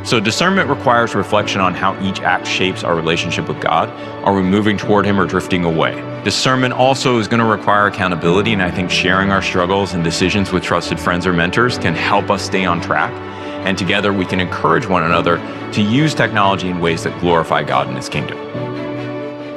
So discernment requires reflection on how each act shapes our relationship with God. Are we moving toward Him or drifting away? Discernment also is going to require accountability, and I think sharing our struggles and decisions with trusted friends or mentors can help us stay on track. And together we can encourage one another to use technology in ways that glorify God and His kingdom.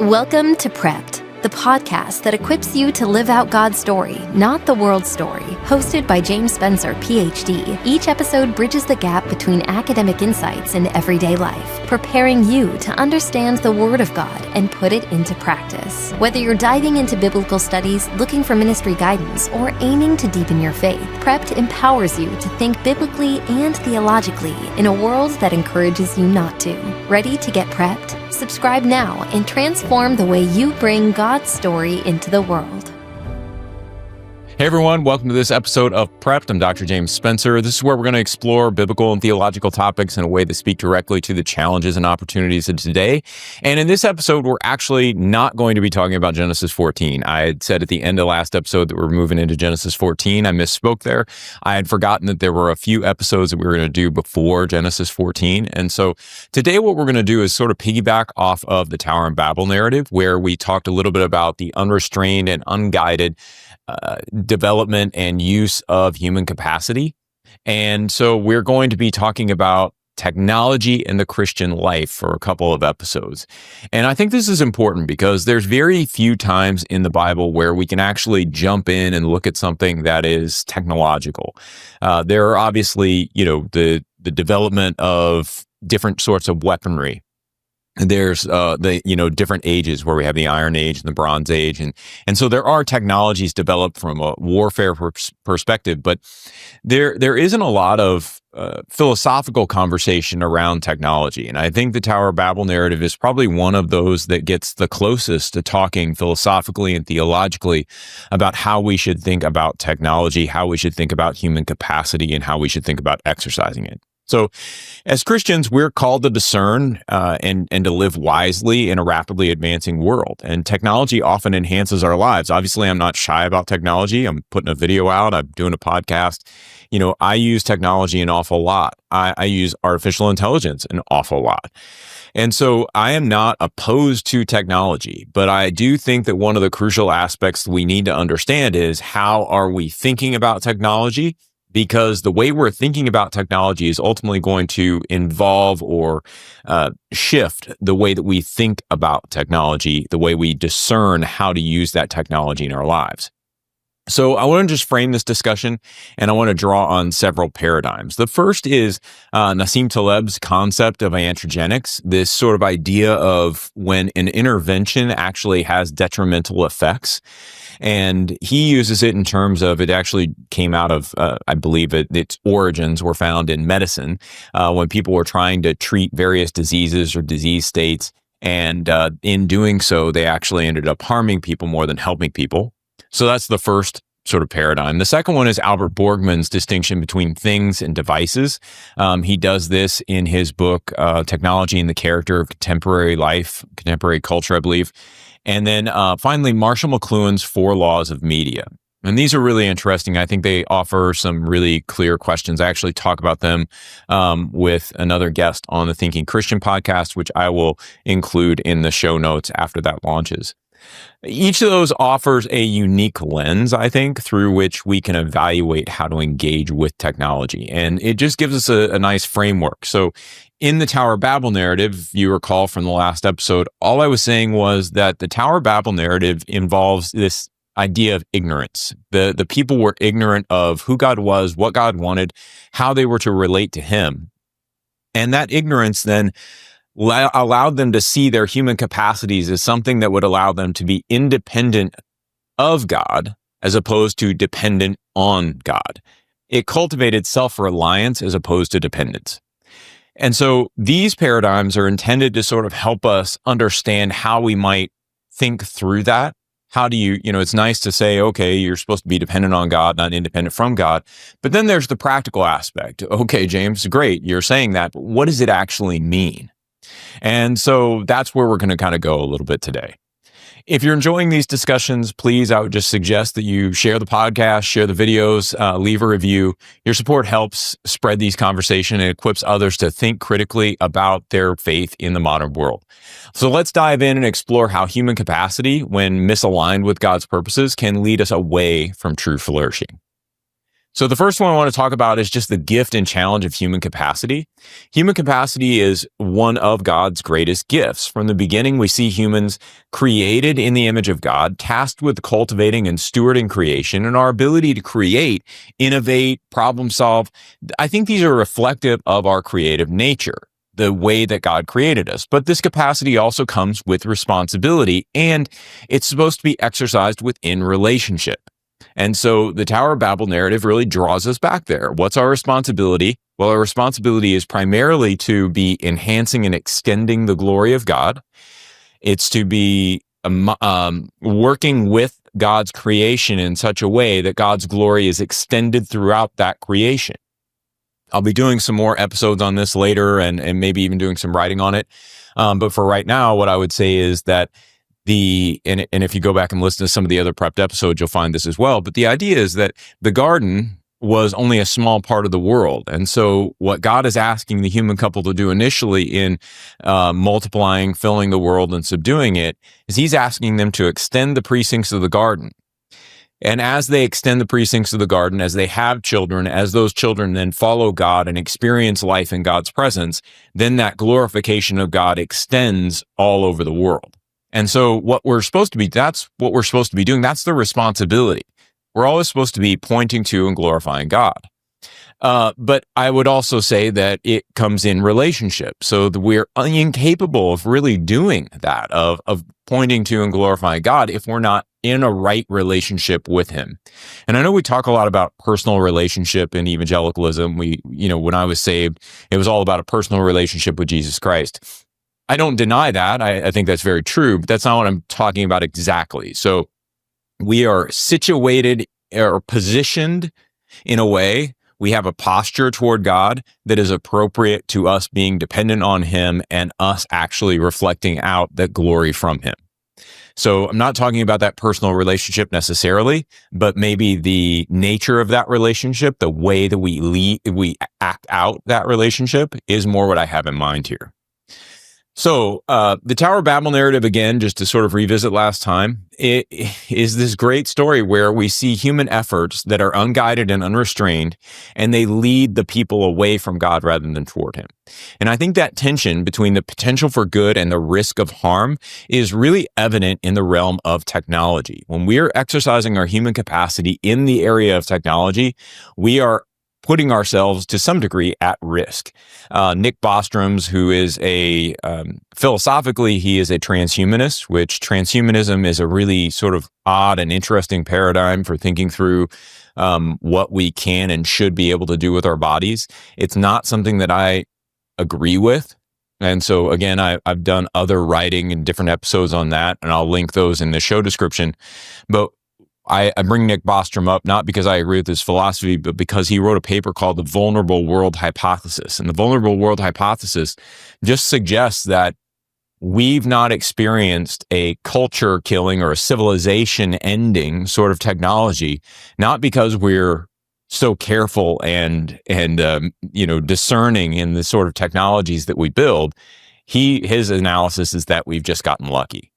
Welcome to Prepped, the podcast that equips you to live out God's story, not the world's story. Hosted by James Spencer, PhD, each episode bridges the gap between academic insights and everyday life, preparing you to understand the Word of God and put it into practice. Whether you're diving into biblical studies, looking for ministry guidance, or aiming to deepen your faith, Prepped empowers you to think biblically and theologically in a world that encourages you not to. Ready to get prepped? Subscribe now and transform the way you bring God's story into the world. Hey everyone, welcome to this episode of Prepped. I'm Dr. James Spencer. This is where we're going to explore biblical and theological topics in a way that speak directly to the challenges and opportunities of today. And in this episode, we're actually not going to be talking about Genesis 14. I had said at the end of last episode that we're moving into Genesis 14. I misspoke there. I had forgotten that there were a few episodes that we were going to do before Genesis 14. And so today what we're going to do is sort of piggyback off of the Tower of Babel narrative, where we talked a little bit about the unrestrained and unguided development and use of human capacity. And so we're going to be talking about technology in the Christian life for a couple of episodes. And I think this is important because there's very few times in the Bible where we can actually jump in and look at something that is technological. There are obviously, the development of different sorts of weaponry. There's different ages where we have the Iron Age and the Bronze Age, and so there are technologies developed from a warfare perspective, but there isn't a lot of philosophical conversation around technology, and I think the Tower of Babel narrative is probably one of those that gets the closest to talking philosophically and theologically about how we should think about technology, how we should think about human capacity, and how we should think about exercising it. So as Christians, we're called to discern and to live wisely in a rapidly advancing world. And technology often enhances our lives. Obviously, I'm not shy about technology. I'm putting a video out. I'm doing a podcast. I use technology an awful lot. I use artificial intelligence an awful lot. And so I am not opposed to technology, but I do think that one of the crucial aspects we need to understand is how are we thinking about technology? Because the way we're thinking about technology is ultimately going to involve or shift the way that we think about technology, the way we discern how to use that technology in our lives. So I want to just frame this discussion, and I want to draw on several paradigms. The first is Nassim Taleb's concept of iatrogenics, this sort of idea of when an intervention actually has detrimental effects. And he uses it in terms of, it actually came out of, I believe its origins were found in medicine, when people were trying to treat various diseases or disease states. And in doing so, they actually ended up harming people more than helping people. So that's the first sort of paradigm. The second one is Albert Borgman's distinction between things and devices. He does this in his book, Technology and the Character of Contemporary Life, Contemporary Culture, I believe. And then finally, Marshall McLuhan's 4 Laws of Media. And these are really interesting. I think they offer some really clear questions. I actually talk about them with another guest on the Thinking Christian podcast, which I will include in the show notes after that launches. Each of those offers a unique lens, I think, through which we can evaluate how to engage with technology. And it just gives us a nice framework. So in the Tower of Babel narrative, if you recall from the last episode, all I was saying was that the Tower of Babel narrative involves this idea of ignorance. The people were ignorant of who God was, what God wanted, how they were to relate to Him. And that ignorance then allowed them to see their human capacities as something that would allow them to be independent of God as opposed to dependent on God. It cultivated self-reliance as opposed to dependence. And so these paradigms are intended to sort of help us understand how we might think through that. How do you, it's nice to say, okay, you're supposed to be dependent on God, not independent from God. But then there's the practical aspect. Okay, James, great, you're saying that, but what does it actually mean? And so that's where we're going to kind of go a little bit today. If you're enjoying these discussions, please, I would just suggest that you share the podcast, share the videos, leave a review. Your support helps spread these conversations and equips others to think critically about their faith in the modern world. So let's dive in and explore how human capacity, when misaligned with God's purposes, can lead us away from true flourishing. So the first one I want to talk about is just the gift and challenge of human capacity. Human capacity is one of God's greatest gifts. From the beginning, we see humans created in the image of God, tasked with cultivating and stewarding creation, and our ability to create, innovate, problem solve. I think these are reflective of our creative nature, the way that God created us. But this capacity also comes with responsibility, and it's supposed to be exercised within relationship. And so the Tower of Babel narrative really draws us back there. What's our responsibility? Well, our responsibility is primarily to be enhancing and extending the glory of God. It's to be working with God's creation in such a way that God's glory is extended throughout that creation. I'll be doing some more episodes on this later and maybe even doing some writing on it. But for right now, what I would say is that and if you go back and listen to some of the other prepped episodes, you'll find this as well. But the idea is that the garden was only a small part of the world. And so what God is asking the human couple to do initially in multiplying, filling the world and subduing it, is he's asking them to extend the precincts of the garden. And as they extend the precincts of the garden, as they have children, as those children then follow God and experience life in God's presence, then that glorification of God extends all over the world. And so that's what we're supposed to be doing. That's the responsibility. We're always supposed to be pointing to and glorifying God. But I would also say that it comes in relationship. So that we're incapable of really doing that, of pointing to and glorifying God, if we're not in a right relationship with him. And I know we talk a lot about personal relationship in evangelicalism. When I was saved, it was all about a personal relationship with Jesus Christ. I don't deny that. I think that's very true, but that's not what I'm talking about exactly. So we are situated or positioned in a way, we have a posture toward God that is appropriate to us being dependent on him and us actually reflecting out that glory from him. So I'm not talking about that personal relationship necessarily, but maybe the nature of that relationship, the way that we act out that relationship is more what I have in mind here. So the Tower of Babel narrative, again, just to sort of revisit last time, it is this great story where we see human efforts that are unguided and unrestrained, and they lead the people away from God rather than toward him. And I think that tension between the potential for good and the risk of harm is really evident in the realm of technology. When we are exercising our human capacity in the area of technology, we are putting ourselves to some degree at risk. Nick Bostrom's, who is philosophically, he is a transhumanist, which transhumanism is a really sort of odd and interesting paradigm for thinking through what we can and should be able to do with our bodies. It's not something that I agree with. And so again, I've done other writing and different episodes on that, and I'll link those in the show description. But I bring Nick Bostrom up not because I agree with his philosophy, but because he wrote a paper called The Vulnerable World Hypothesis. And the Vulnerable World Hypothesis just suggests that we've not experienced a culture killing or a civilization ending sort of technology, not because we're so careful and discerning in the sort of technologies that we build. His analysis is that we've just gotten lucky.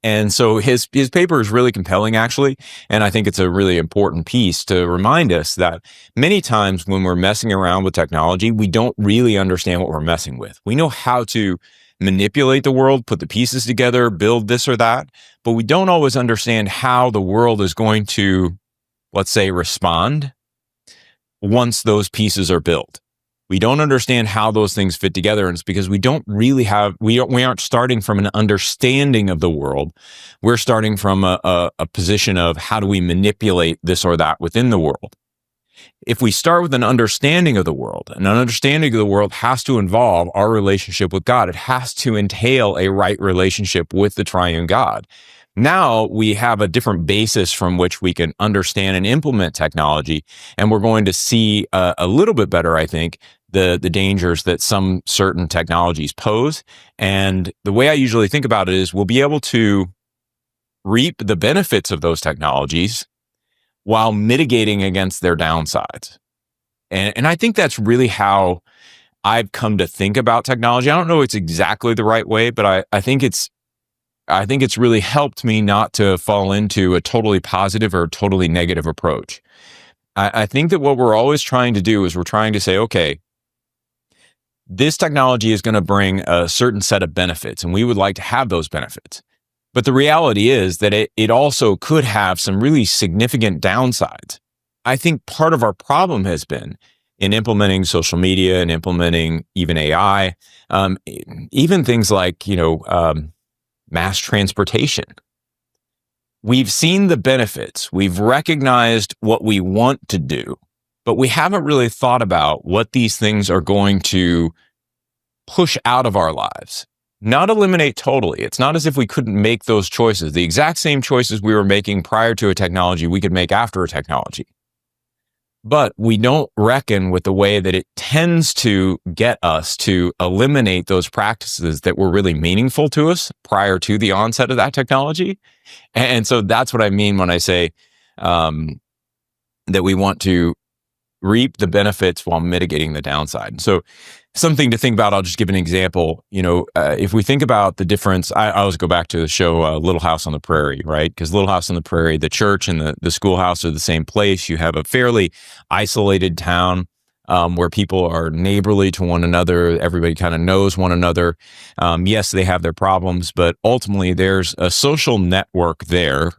And so his paper is really compelling, actually. And I think it's a really important piece to remind us that many times when we're messing around with technology, we don't really understand what we're messing with. We know how to manipulate the world, put the pieces together, build this or that, but we don't always understand how the world is going to, let's say, respond once those pieces are built. We don't understand how those things fit together, and it's because we aren't starting from an understanding of the world. We're starting from a position of how do we manipulate this or that within the world. If we start with an understanding of the world, and an understanding of the world has to involve our relationship with God. It has to entail a right relationship with the triune God. Now we have a different basis from which we can understand and implement technology, and we're going to see a little bit better, I think, the dangers that some certain technologies pose. And the way I usually think about it is we'll be able to reap the benefits of those technologies while mitigating against their downsides. And I think that's really how I've come to think about technology. I don't know it's exactly the right way, but I think it's really helped me not to fall into a totally positive or totally negative approach. I think that what we're always trying to do is we're trying to say, okay, this technology is going to bring a certain set of benefits, and we would like to have those benefits. But the reality is that it also could have some really significant downsides. I think part of our problem has been in implementing social media and implementing even AI, even things like, mass transportation. We've seen the benefits. We've recognized what we want to do, but we haven't really thought about what these things are going to push out of our lives. Not eliminate totally. It's not as if we couldn't make those choices. The exact same choices we were making prior to a technology, we could make after a technology. But we don't reckon with the way that it tends to get us to eliminate those practices that were really meaningful to us prior to the onset of that technology. And so that's what I mean when I say that we want to reap the benefits while mitigating the downside. So something to think about, I'll just give an example. If we think about the difference, I always go back to the show Little House on the Prairie, right? Because Little House on the Prairie, the church and the schoolhouse are the same place. You have a fairly isolated town where people are neighborly to one another. Everybody kind of knows one another. Yes, they have their problems, but ultimately there's a social network there.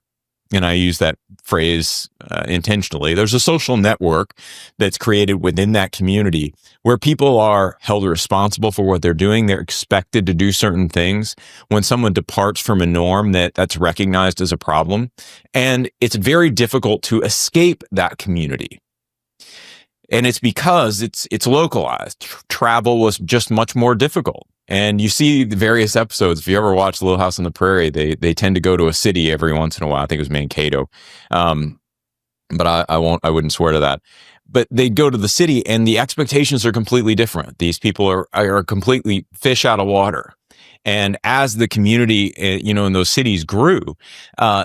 And I use that phrase intentionally. There's a social network that's created within that community where people are held responsible for what they're doing. They're expected to do certain things. When someone departs from a norm, that's recognized as a problem. And it's very difficult to escape that community. And it's because it's localized. Travel was just much more difficult. And you see the various episodes. If you ever watch Little House on the Prairie, they tend to go to a city every once in a while. I think it was Mankato. But I wouldn't swear to that. But they go to the city and the expectations are completely different. These people are completely fish out of water. And as the community, in those cities grew,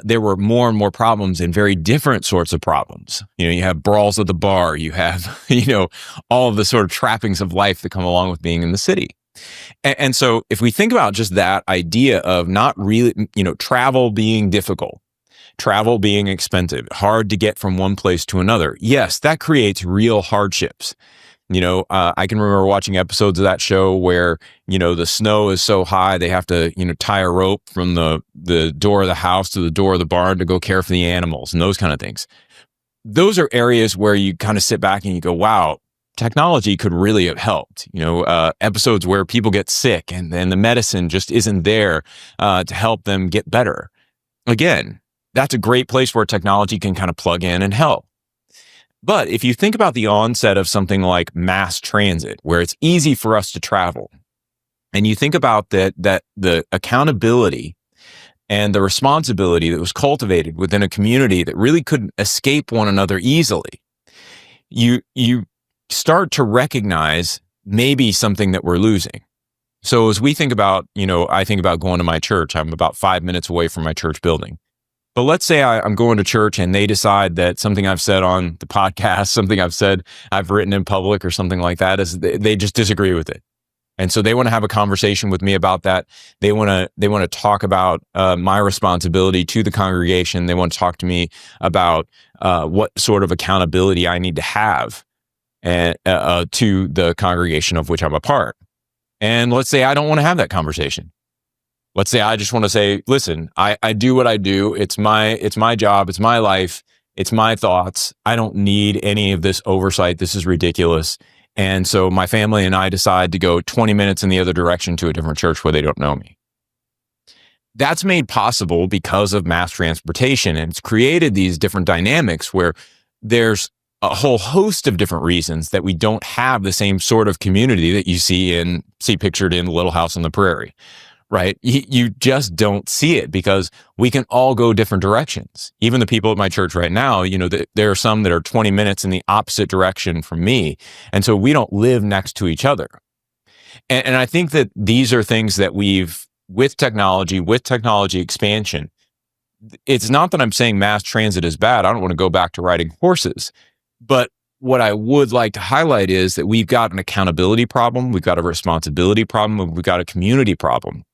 there were more and more problems and very different sorts of problems. You have brawls at the bar. You have, all of the sort of trappings of life that come along with being in the city. And so if we think about just that idea of not really, travel being difficult, travel being expensive, hard to get from one place to another, yes, that creates real hardships. I can remember watching episodes of that show where, the snow is so high, they have to, tie a rope from the door of the house to the door of the barn to go care for the animals and those kind of things. Those are areas where you kind of sit back and you go, wow, technology could really have helped. Episodes where people get sick and then the medicine just isn't there to help them get better. Again, that's a great place where technology can kind of plug in and help. But if you think about the onset of something like mass transit, where it's easy for us to travel, and you think about that the accountability and the responsibility that was cultivated within a community that really couldn't escape one another easily, you start to recognize maybe something that we're losing. So as we think about, I think about going to my church. I'm about 5 minutes away from my church building. But let's say I'm going to church and they decide that something I've said on the podcast, something I've written in public or something like that, is they just disagree with it. And so they want to have a conversation with me about that. They want to talk about my responsibility to the congregation. They want to talk to me about what sort of accountability I need to have and to the congregation of which I'm a part. And let's say I don't want to have that conversation. Let's say I just want to say, listen, I do what I do. It's my job. It's my life. It's my thoughts. I don't need any of this oversight. This is ridiculous. And so my family and I decide to go 20 minutes in the other direction to a different church where they don't know me. That's made possible because of mass transportation. And it's created these different dynamics where there's a whole host of different reasons that we don't have the same sort of community that you see pictured in Little House on the Prairie. Right? You just don't see it because we can all go different directions. Even the people at my church right now, there are some that are 20 minutes in the opposite direction from me. And so we don't live next to each other. And I think that these are things that with technology expansion, it's not that I'm saying mass transit is bad. I don't want to go back to riding horses. But what I would like to highlight is that we've got an accountability problem, we've got a responsibility problem, and we've got a community problem.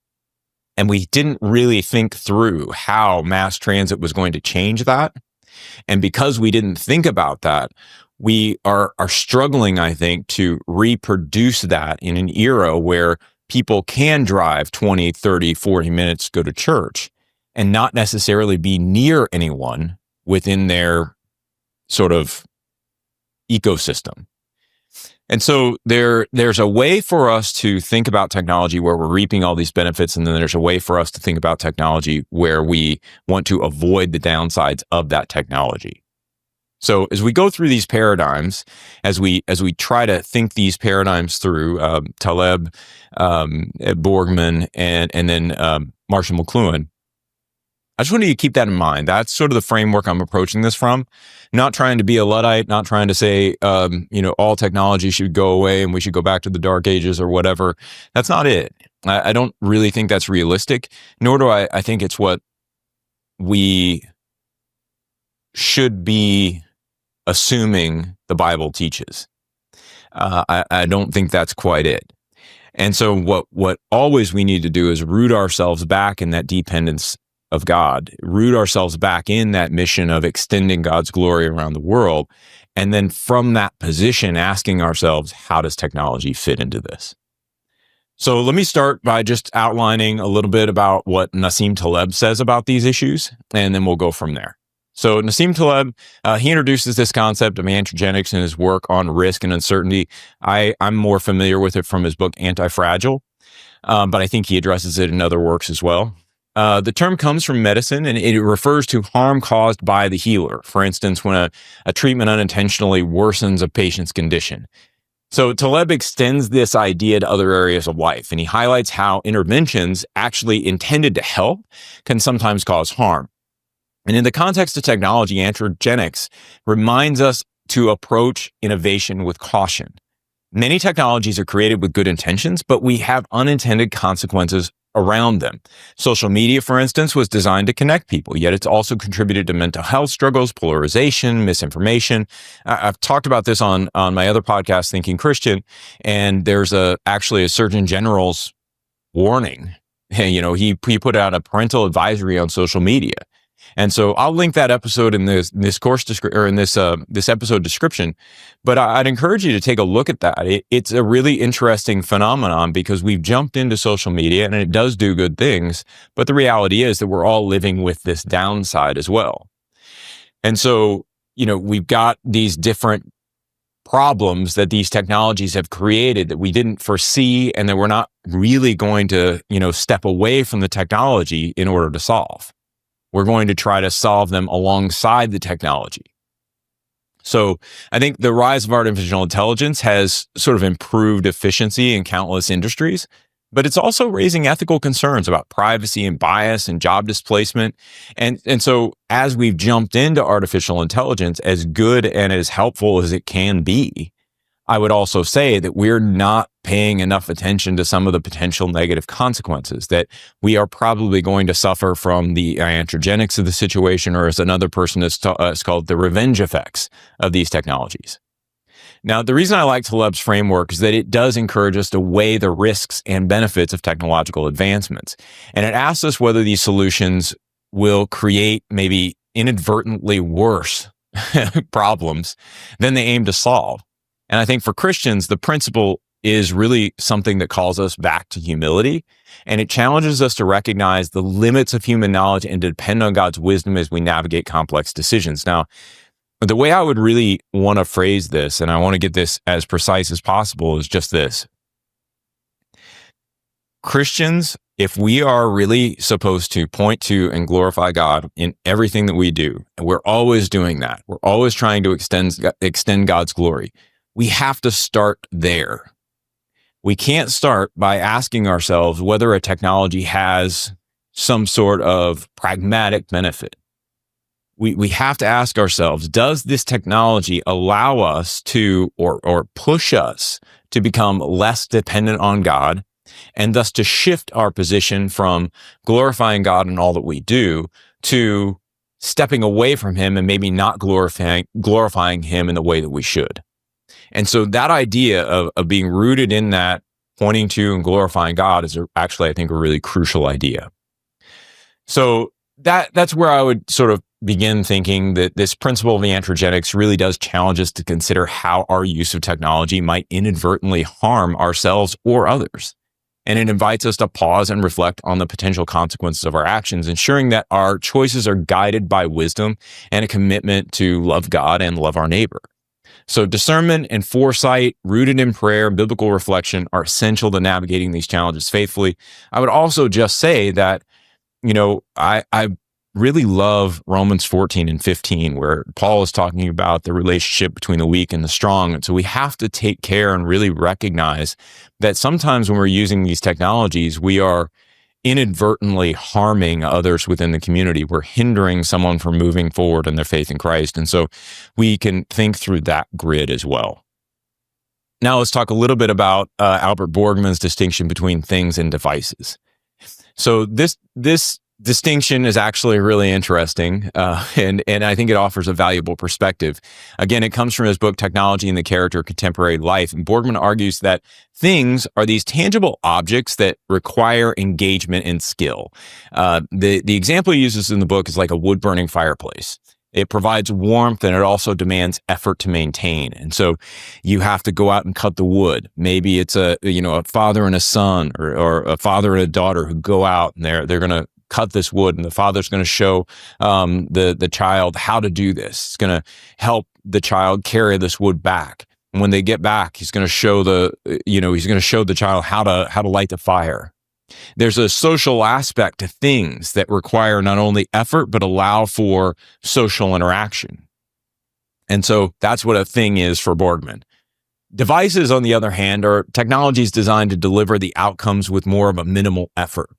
And we didn't really think through how mass transit was going to change that. And because we didn't think about that, we are struggling, I think, to reproduce that in an era where people can drive 20, 30, 40 minutes to go to church and not necessarily be near anyone within their sort of ecosystem. And so there's a way for us to think about technology where we're reaping all these benefits, and then there's a way for us to think about technology where we want to avoid the downsides of that technology. So as we go through these paradigms, as we try to think these paradigms through, Taleb, Borgman, and then Marshall McLuhan, I just want you to keep that in mind. That's sort of the framework I'm approaching this from. Not trying to be a Luddite, not trying to say, all technology should go away and we should go back to the dark ages or whatever. That's not it. I don't really think that's realistic, nor do I think it's what we should be assuming the Bible teaches. I don't think that's quite it. And so what always we need to do is root ourselves back in that dependence of God, root ourselves back in that mission of extending God's glory around the world. And then from that position, asking ourselves, how does technology fit into this? So let me start by just outlining a little bit about what Nassim Taleb says about these issues, and then we'll go from there. So Nassim Taleb, he introduces this concept of iatrogenics in his work on risk and uncertainty. I'm more familiar with it from his book, Anti-Fragile, but I think he addresses it in other works as well. The term comes from medicine, and it refers to harm caused by the healer. For instance, when a treatment unintentionally worsens a patient's condition. So Taleb extends this idea to other areas of life, and he highlights how interventions actually intended to help can sometimes cause harm. And in the context of technology, iatrogenics reminds us to approach innovation with caution. Many technologies are created with good intentions, but we have unintended consequences around them. Social media, for instance, was designed to connect people, yet it's also contributed to mental health struggles, polarization, misinformation. I've talked about this on my other podcast, Thinking Christian, and there's actually a Surgeon General's warning. He put out a parental advisory on social media. And so I'll link that episode in this course or in this episode description. But I'd encourage you to take a look at that. It's a really interesting phenomenon because we've jumped into social media and it does do good things. But the reality is that we're all living with this downside as well. And so, we've got these different problems that these technologies have created that we didn't foresee and that we're not really going to, step away from the technology in order to solve. We're going to try to solve them alongside the technology. So I think the rise of artificial intelligence has sort of improved efficiency in countless industries, but it's also raising ethical concerns about privacy and bias and job displacement. And so as we've jumped into artificial intelligence, as good and as helpful as it can be, I would also say that we're not paying enough attention to some of the potential negative consequences, that we are probably going to suffer from the iatrogenics of the situation, or as another person has called, the revenge effects of these technologies. Now, the reason I like Taleb's framework is that it does encourage us to weigh the risks and benefits of technological advancements. And it asks us whether these solutions will create maybe inadvertently worse problems than they aim to solve. And I think for Christians, the principle is really something that calls us back to humility, and it challenges us to recognize the limits of human knowledge and to depend on God's wisdom as we navigate complex decisions. Now, the way I would really want to phrase this, and I want to get this as precise as possible, is just this. Christians, if we are really supposed to point to and glorify God in everything that we do, and we're always doing that, we're always trying to extend God's glory, we have to start there. We can't start by asking ourselves whether a technology has some sort of pragmatic benefit. We have to ask ourselves, does this technology allow us to, or push us to become less dependent on God, and thus to shift our position from glorifying God in all that we do to stepping away from him and maybe not glorifying him in the way that we should. And so that idea of being rooted in that, pointing to and glorifying God is actually, I think, a really crucial idea. So that's where I would sort of begin thinking that this principle of iatrogenics really does challenge us to consider how our use of technology might inadvertently harm ourselves or others. And it invites us to pause and reflect on the potential consequences of our actions, ensuring that our choices are guided by wisdom and a commitment to love God and love our neighbor. So discernment and foresight, rooted in prayer and biblical reflection, are essential to navigating these challenges faithfully. I would also just say that, I really love Romans 14 and 15, where Paul is talking about the relationship between the weak and the strong. And so we have to take care and really recognize that sometimes when we're using these technologies, we are inadvertently harming others within the community. We're hindering someone from moving forward in their faith in Christ. And so we can think through that grid as well. Now let's talk a little bit about Albert Borgman's distinction between things and devices. So this distinction is actually really interesting, and I think it offers a valuable perspective. Again, it comes from his book, Technology and the Character of Contemporary Life. And Borgman argues that things are these tangible objects that require engagement and skill. The example he uses in the book is like a wood-burning fireplace. It provides warmth, and it also demands effort to maintain. And so you have to go out and cut the wood. Maybe it's a father and a son or a father and a daughter who go out and they're going to cut this wood, and the father's going to show the child how to do this. It's going to help the child carry this wood back. And when they get back, he's going to show the child how to light the fire. There's a social aspect to things that require not only effort, but allow for social interaction. And so that's what a thing is for Borgman. Devices, on the other hand, are technologies designed to deliver the outcomes with more of a minimal effort.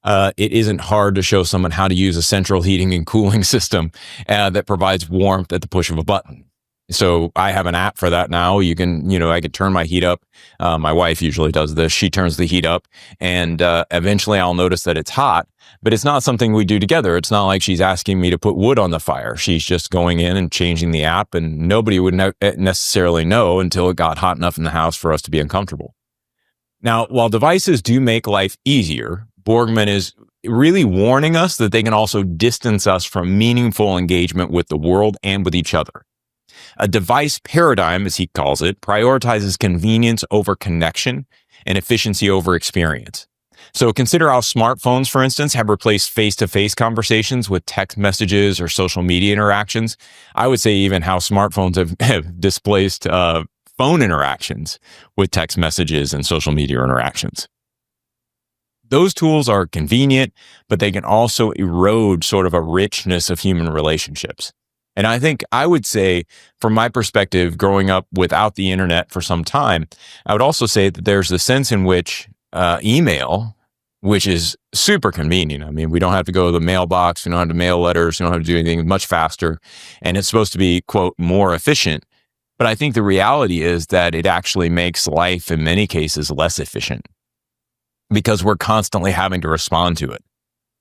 It isn't hard to show someone how to use a central heating and cooling system that provides warmth at the push of a button. So I have an app for that now. I could turn my heat up. My wife usually does this. She turns the heat up, and eventually I'll notice that it's hot, but it's not something we do together. It's not like she's asking me to put wood on the fire. She's just going in and changing the app, and nobody would necessarily know until it got hot enough in the house for us to be uncomfortable. Now, while devices do make life easier, Borgman is really warning us that they can also distance us from meaningful engagement with the world and with each other. A device paradigm, as he calls it, prioritizes convenience over connection and efficiency over experience. So consider how smartphones, for instance, have replaced face-to-face conversations with text messages or social media interactions. I would say even how smartphones have displaced phone interactions with text messages and social media interactions. Those tools are convenient, but they can also erode sort of a richness of human relationships. And I think I would say, from my perspective, growing up without the internet for some time, I would also say that there's the sense in which email, which is super convenient. I mean, we don't have to go to the mailbox. We don't have to mail letters. We don't have to do anything much faster. And it's supposed to be, quote, more efficient. But I think the reality is that it actually makes life, in many cases, less efficient because we're constantly having to respond to it.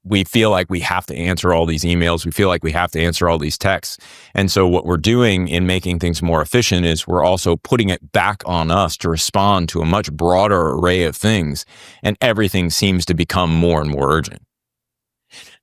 We feel like we have to answer all these emails. We feel like we have to answer all these texts. And so what we're doing in making things more efficient is we're also putting it back on us to respond to a much broader array of things. And everything seems to become more and more urgent.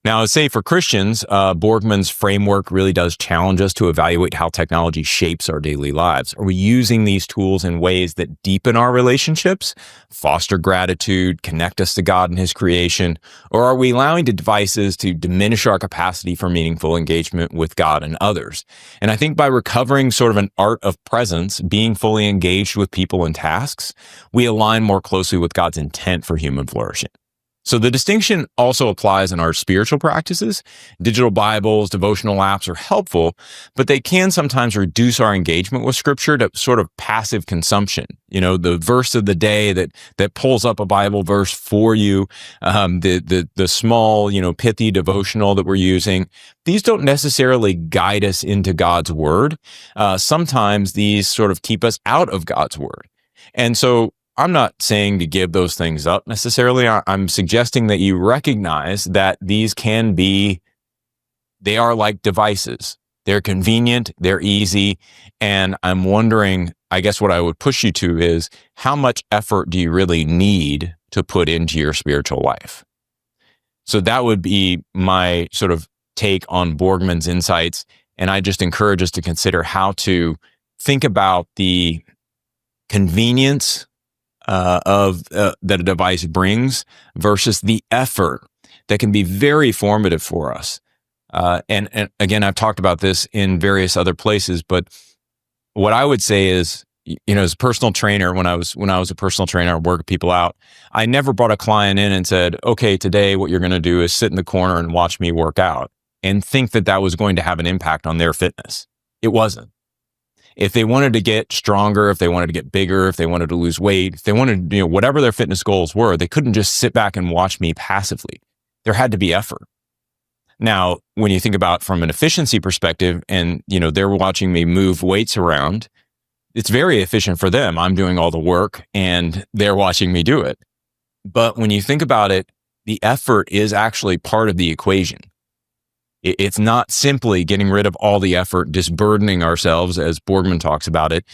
Now, I'd say for Christians, Borgman's framework really does challenge us to evaluate how technology shapes our daily lives. Are we using these tools in ways that deepen our relationships, foster gratitude, connect us to God and His creation, or are we allowing the devices to diminish our capacity for meaningful engagement with God and others? And I think by recovering sort of an art of presence, being fully engaged with people and tasks, we align more closely with God's intent for human flourishing. So the distinction also applies in our spiritual practices. Digital Bibles, devotional apps are helpful, but they can sometimes reduce our engagement with Scripture to sort of passive consumption. You know, the verse of the day that pulls up a Bible verse for you, the small, pithy devotional that we're using. These don't necessarily guide us into God's Word. Sometimes these sort of keep us out of God's Word. And so I'm not saying to give those things up necessarily. I'm suggesting that you recognize that these can be They are like devices. They're convenient, they're easy, and I'm wondering, I guess what I would push you to is, how much effort do you really need to put into your spiritual life? So that would be my sort of take on Borgman's insights. And I just encourage us to consider how to think about the convenience that a device brings versus the effort that can be very formative for us. And again, I've talked about this in various other places, but what I would say is, as a personal trainer, when I was a personal trainer, I worked people out. I never brought a client in and said, okay, today what you're going to do is sit in the corner and watch me work out, and think that that was going to have an impact on their fitness. It wasn't. If they wanted to get stronger, if they wanted to get bigger, if they wanted to lose weight, if they wanted, whatever their fitness goals were, they couldn't just sit back and watch me passively. There had to be effort. Now, when you think about from an efficiency perspective and, they're watching me move weights around, it's very efficient for them. I'm doing all the work and they're watching me do it. But when you think about it, the effort is actually part of the equation. It's not simply getting rid of all the effort, disburdening ourselves, as Borgman talks about it.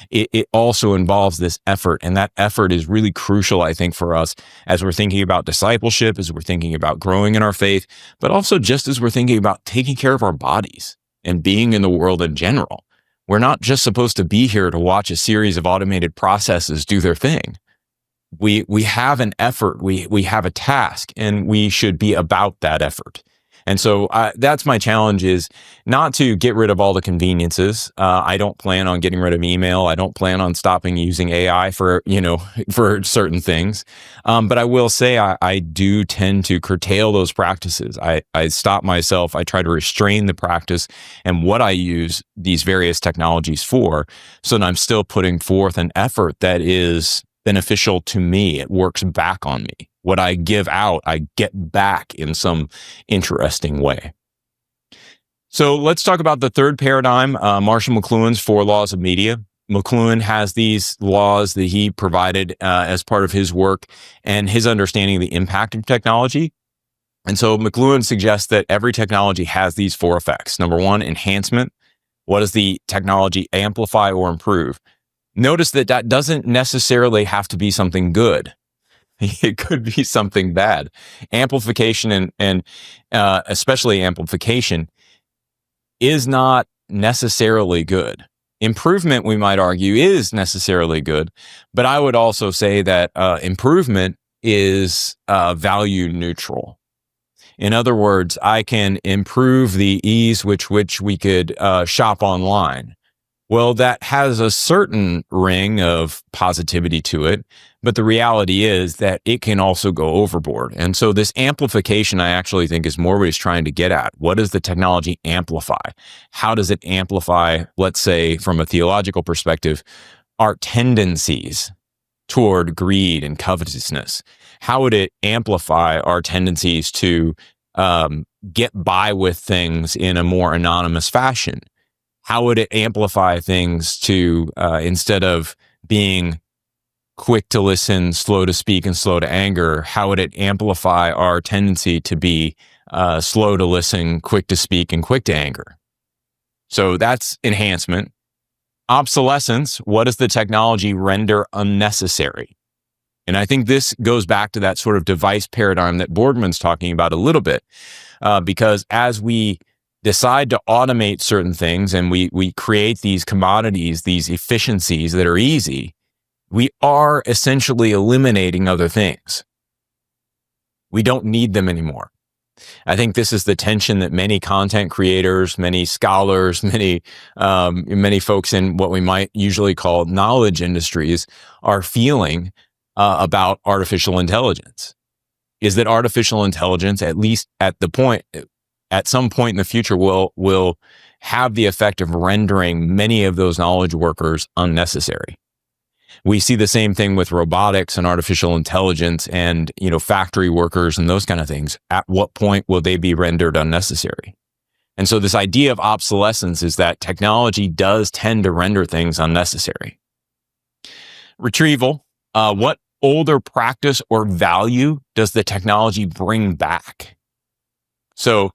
It also involves this effort. And that effort is really crucial, I think, for us as we're thinking about discipleship, as we're thinking about growing in our faith, but also just as we're thinking about taking care of our bodies and being in the world in general. We're not just supposed to be here to watch a series of automated processes do their thing. We have an effort, we have a task, and we should be about that effort. And so that's my challenge, is not to get rid of all the conveniences. I don't plan on getting rid of email. I don't plan on stopping using AI for certain things. But I will say I do tend to curtail those practices. I stop myself. I try to restrain the practice and what I use these various technologies for, so that I'm still putting forth an effort that is beneficial to me. It works back on me. What I give out, I get back in some interesting way. So let's talk about the third paradigm, Marshall McLuhan's 4 laws of media. McLuhan has these laws that he provided as part of his work and his understanding of the impact of technology. And so McLuhan suggests that every technology has these 4 effects. Number 1, enhancement. What does the technology amplify or improve? Notice that doesn't necessarily have to be something good. It could be something bad. Amplification and especially amplification is not necessarily good. Improvement, we might argue, is necessarily good, but I would also say that improvement is value neutral. In other words, I can improve the ease which we could shop online. Well, that has a certain ring of positivity to it, but the reality is that it can also go overboard. And so this amplification, I actually think, is more what he's trying to get at. What does the technology amplify? How does it amplify, let's say, from a theological perspective, our tendencies toward greed and covetousness? How would it amplify our tendencies to get by with things in a more anonymous fashion? How would it amplify things to, instead of being quick to listen, slow to speak, and slow to anger, how would it amplify our tendency to be slow to listen, quick to speak, and quick to anger? So that's enhancement. Obsolescence, what does the technology render unnecessary? And I think this goes back to that sort of device paradigm that Borgman's talking about a little bit, because as we decide to automate certain things and we create these commodities, these efficiencies that are easy, we are essentially eliminating other things. We don't need them anymore. I think this is the tension that many content creators, many scholars, many folks in what we might usually call knowledge industries are feeling about artificial intelligence. Is that artificial intelligence, at least at some point in the future, will have the effect of rendering many of those knowledge workers unnecessary. We see the same thing with robotics and artificial intelligence and, factory workers and those kind of things. At what point will they be rendered unnecessary? And so this idea of obsolescence is that technology does tend to render things unnecessary. Retrieval, what older practice or value does the technology bring back? So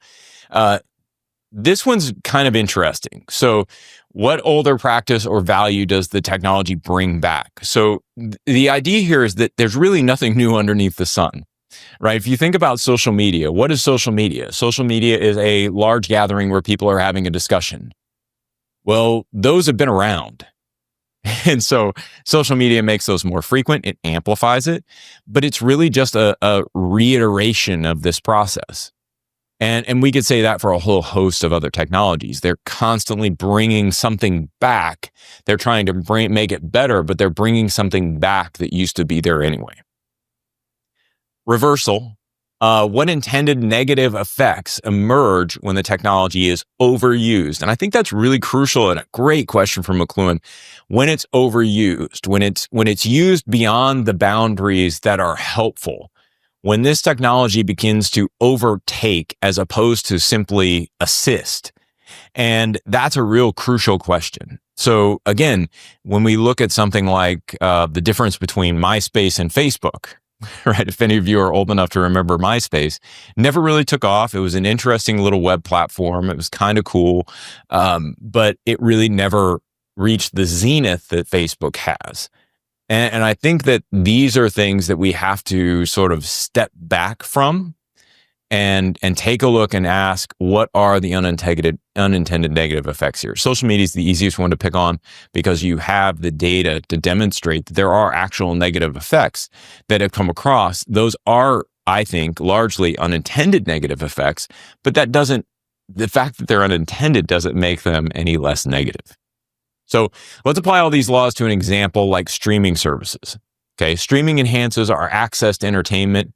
this one's kind of interesting. So what older practice or value does the technology bring back? So the idea here is that there's really nothing new underneath the sun, right? If you think about social media, what is social media? Social media is a large gathering where people are having a discussion. Well, those have been around. And so social media makes those more frequent. It amplifies it, but it's really just a reiteration of this process. And we could say that for a whole host of other technologies. They're constantly bringing something back. They're trying to make it better, but they're bringing something back that used to be there anyway. Reversal. What intended negative effects emerge when the technology is overused? And I think that's really crucial and a great question from McLuhan. When it's overused, when it's used beyond the boundaries that are helpful, when this technology begins to overtake as opposed to simply assist. And that's a real crucial question. So again, when we look at something like the difference between MySpace and Facebook, right? If any of you are old enough to remember MySpace, never really took off. It was an interesting little web platform. It was kind of cool, but it really never reached the zenith that Facebook has. And I think that these are things that we have to sort of step back from and take a look and ask, what are the unintended negative effects here? Social media is the easiest one to pick on because you have the data to demonstrate that there are actual negative effects that have come across. Those are, I think, largely unintended negative effects, but the fact that they're unintended doesn't make them any less negative. So let's apply all these laws to an example like streaming services. Okay, streaming enhances our access to entertainment.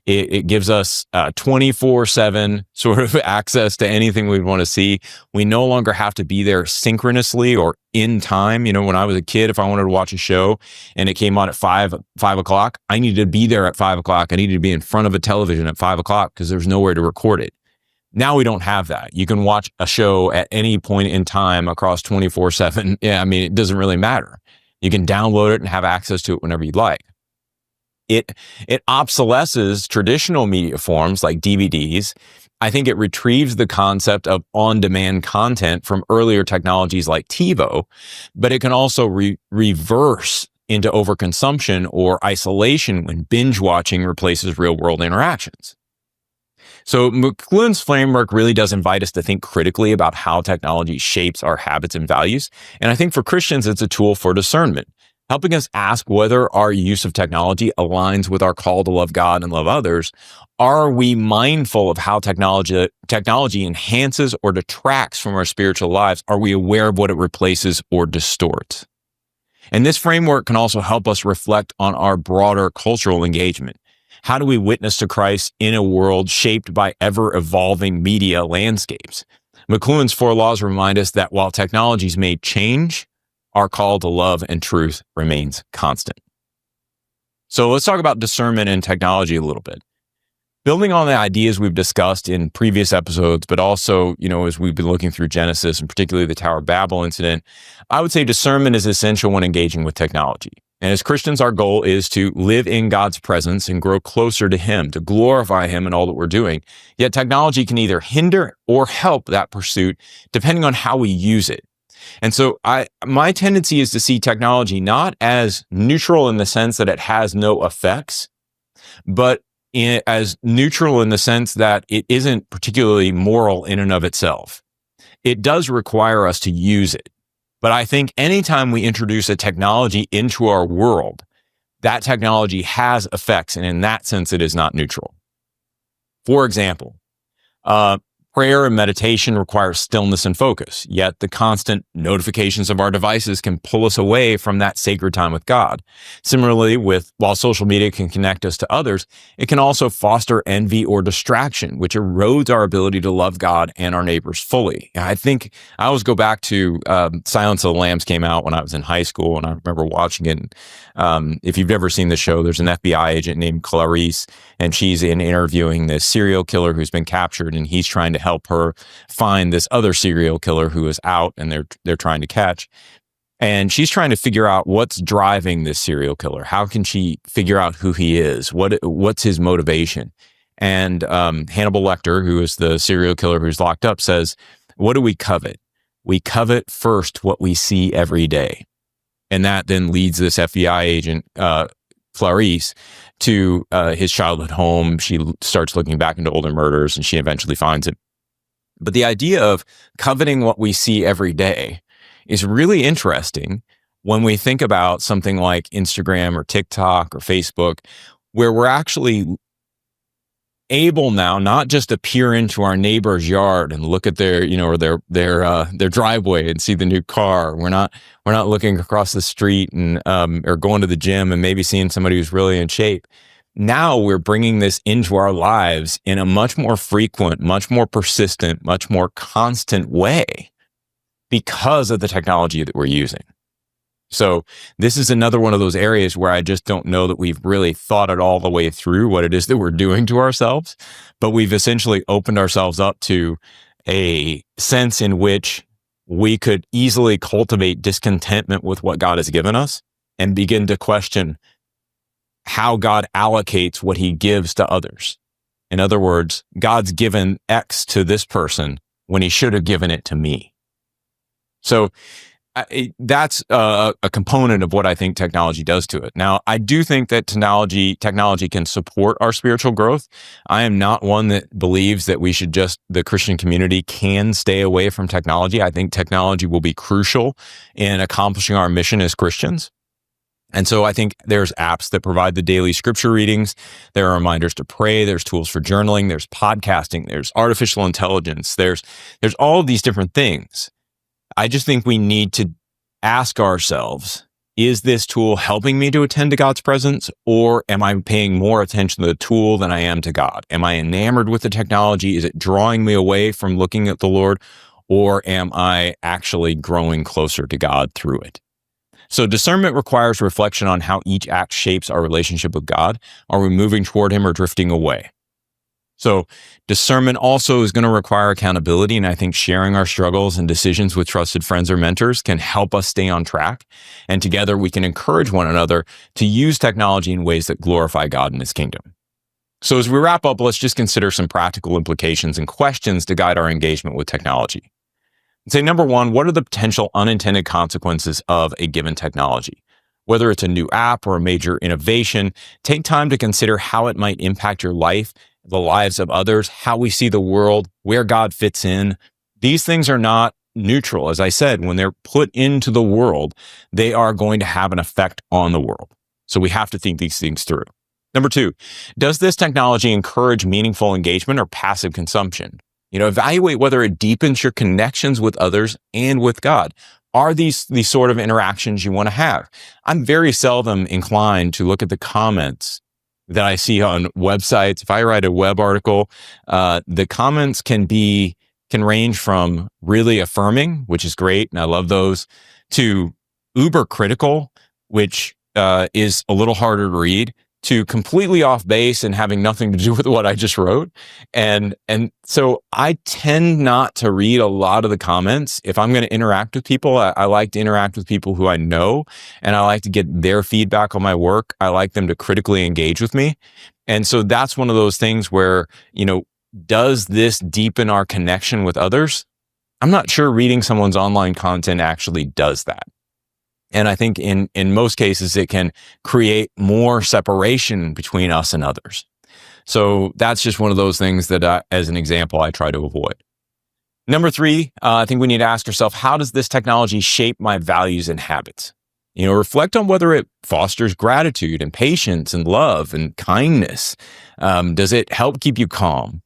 It gives us 24/7 sort of access to anything we'd want to see. We no longer have to be there synchronously or in time. When I was a kid, if I wanted to watch a show and it came on at 5 o'clock, I needed to be there at 5 o'clock. I needed to be in front of a television at 5 o'clock because there's nowhere to record it. Now we don't have that. You can watch a show at any point in time across 24/7. Yeah, it doesn't really matter. You can download it and have access to it whenever you'd like. It obsolesces traditional media forms like DVDs. I think it retrieves the concept of on-demand content from earlier technologies like TiVo, but it can also reverse into overconsumption or isolation when binge watching replaces real-world interactions. So McLuhan's framework really does invite us to think critically about how technology shapes our habits and values. And I think for Christians, it's a tool for discernment, helping us ask whether our use of technology aligns with our call to love God and love others. Are we mindful of how technology enhances or detracts from our spiritual lives? Are we aware of what it replaces or distorts? And this framework can also help us reflect on our broader cultural engagement. How do we witness to Christ in a world shaped by ever-evolving media landscapes? McLuhan's 4 laws remind us that while technologies may change, our call to love and truth remains constant. So let's talk about discernment and technology a little bit. Building on the ideas we've discussed in previous episodes, but also, as we've been looking through Genesis and particularly the Tower of Babel incident, I would say discernment is essential when engaging with technology. And as Christians, our goal is to live in God's presence and grow closer to Him, to glorify Him in all that we're doing. Yet technology can either hinder or help that pursuit, depending on how we use it. And so my tendency is to see technology not as neutral in the sense that it has no effects, but as neutral in the sense that it isn't particularly moral in and of itself. It does require us to use it. But I think anytime we introduce a technology into our world, that technology has effects, and in that sense, it is not neutral. For example, prayer and meditation require stillness and focus, yet the constant notifications of our devices can pull us away from that sacred time with God. Similarly, while social media can connect us to others, it can also foster envy or distraction, which erodes our ability to love God and our neighbors fully. I think I always go back to Silence of the Lambs came out when I was in high school, and I remember watching it. If you've never seen the show, there's an FBI agent named Clarice, and she's interviewing this serial killer who's been captured, and he's trying to help her find this other serial killer who is out and they're trying to catch. And she's trying to figure out what's driving this serial killer. How can she figure out who he is? What's his motivation? And Hannibal Lecter, who is the serial killer who's locked up, says, what do we covet? We covet first what we see every day. And that then leads this FBI agent, Clarice, to his childhood home. She starts looking back into older murders and she eventually finds it. But the idea of coveting what we see every day is really interesting when we think about something like Instagram or TikTok or Facebook, where we're actually able now not just to peer into our neighbor's yard and look at their, or their driveway and see the new car. We're not looking across the street and or going to the gym and maybe seeing somebody who's really in shape. Now we're bringing this into our lives in a much more frequent, much more persistent, much more constant way because of the technology that we're using. So this is another one of those areas where I just don't know that we've really thought it all the way through what it is that we're doing to ourselves, but we've essentially opened ourselves up to a sense in which we could easily cultivate discontentment with what God has given us and begin to question how God allocates what he gives to others. In other words, God's given X to this person when he should have given it to me. So that's a component of what I think technology does to it. Now, I do think that technology can support our spiritual growth. I am not one that believes that the Christian community can stay away from technology. I think technology will be crucial in accomplishing our mission as Christians. And so I think there's apps that provide the daily scripture readings. There are reminders to pray. There's tools for journaling. There's podcasting. There's artificial intelligence. There's all of these different things. I just think we need to ask ourselves, is this tool helping me to attend to God's presence, or am I paying more attention to the tool than I am to God? Am I enamored with the technology? Is it drawing me away from looking at the Lord, or am I actually growing closer to God through it? So discernment requires reflection on how each act shapes our relationship with God. Are we moving toward him or drifting away? So discernment also is going to require accountability. And I think sharing our struggles and decisions with trusted friends or mentors can help us stay on track. And together we can encourage one another to use technology in ways that glorify God and his kingdom. So as we wrap up, let's just consider some practical implications and questions to guide our engagement with technology. Say, number one, what are the potential unintended consequences of a given technology? Whether it's a new app or a major innovation, take time to consider how it might impact your life, the lives of others, how we see the world, where God fits in. These things are not neutral. As I said, when they're put into the world, they are going to have an effect on the world. So we have to think these things through. Number two, does this technology encourage meaningful engagement or passive consumption? Evaluate whether it deepens your connections with others and with God. Are these the sort of interactions you want to have? I'm very seldom inclined to look at the comments that I see on websites. If I write a web article, the comments can range from really affirming, which is great, and I love those, to uber critical, which is a little harder to read, to completely off base and having nothing to do with what I just wrote. And so I tend not to read a lot of the comments. If I'm going to interact with people, I like to interact with people who I know, and I like to get their feedback on my work. I like them to critically engage with me. And so that's one of those things where, does this deepen our connection with others? I'm not sure reading someone's online content actually does that. And I think in most cases, it can create more separation between us and others. So that's just one of those things that, as an example, I try to avoid. Number three, I think we need to ask ourselves, how does this technology shape my values and habits? Reflect on whether it fosters gratitude and patience and love and kindness. Does it help keep you calm?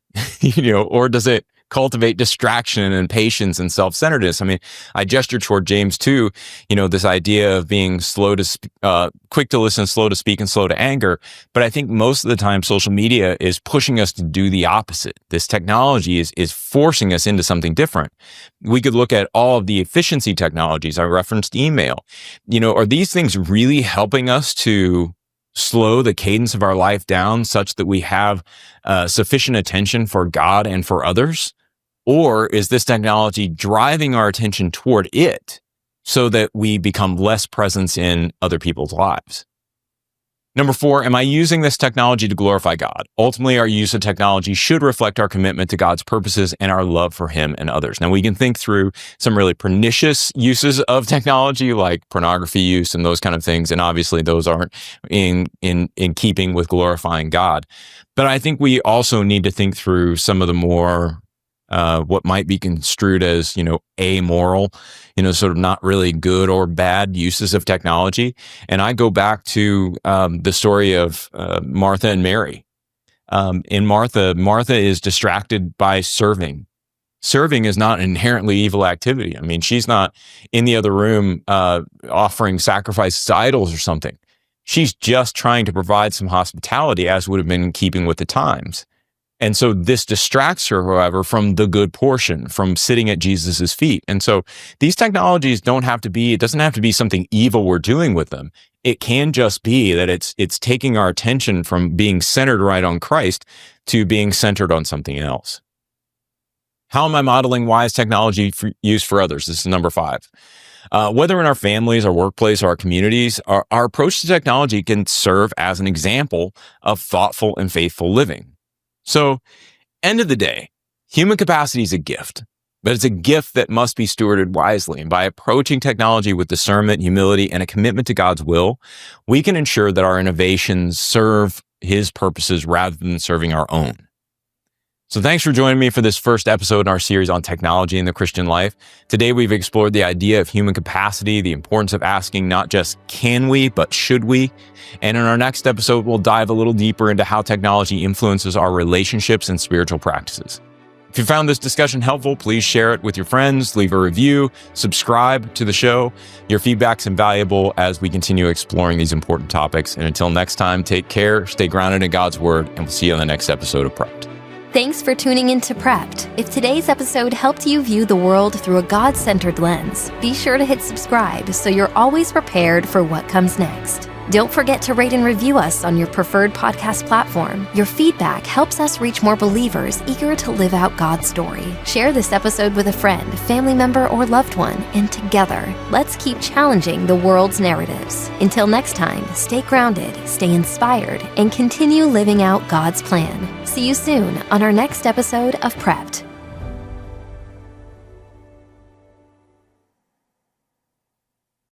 Or does it cultivate distraction and impatience and self-centeredness? I mean, I gestured toward James 2, this idea of being quick to listen, slow to speak, and slow to anger. But I think most of the time social media is pushing us to do the opposite. This technology is forcing us into something different. We could look at all of the efficiency technologies. I referenced email. Are these things really helping us to slow the cadence of our life down such that we have sufficient attention for God and for others? Or is this technology driving our attention toward it so that we become less present in other people's lives? Number 4, am I using this technology to glorify God? Ultimately, our use of technology should reflect our commitment to God's purposes and our love for Him and others. Now, we can think through some really pernicious uses of technology, like pornography use and those kind of things, and obviously those aren't in keeping with glorifying God. But I think we also need to think through some of the more what might be construed as, amoral, sort of not really good or bad uses of technology. And I go back to the story of Martha and Mary. In Martha is distracted by serving. Serving is not an inherently evil activity. I mean, she's not in the other room offering sacrifices to idols or something. She's just trying to provide some hospitality, as would have been in keeping with the times. And so this distracts her, however, from the good portion, from sitting at Jesus's feet. And so these technologies it doesn't have to be something evil we're doing with them. It can just be that it's taking our attention from being centered right on Christ to being centered on something else. How am I modeling wise technology use for others? This is number 5. Whether in our families, our workplace, or our communities, our approach to technology can serve as an example of thoughtful and faithful living. So, end of the day, human capacity is a gift, but it's a gift that must be stewarded wisely. And by approaching technology with discernment, humility, and a commitment to God's will, we can ensure that our innovations serve His purposes rather than serving our own. So thanks for joining me for this first episode in our series on technology in the Christian life. Today, we've explored the idea of human capacity, the importance of asking not just can we, but should we? And in our next episode, we'll dive a little deeper into how technology influences our relationships and spiritual practices. If you found this discussion helpful, please share it with your friends, leave a review, subscribe to the show. Your feedback's invaluable as we continue exploring these important topics. And until next time, take care, stay grounded in God's Word, and we'll see you on the next episode of Prepped. Thanks for tuning in to Prepped. If today's episode helped you view the world through a God-centered lens, be sure to hit subscribe so you're always prepared for what comes next. Don't forget to rate and review us on your preferred podcast platform. Your feedback helps us reach more believers eager to live out God's story. Share this episode with a friend, family member, or loved one, and together, let's keep challenging the world's narratives. Until next time, stay grounded, stay inspired, and continue living out God's plan. See you soon on our next episode of Prepped.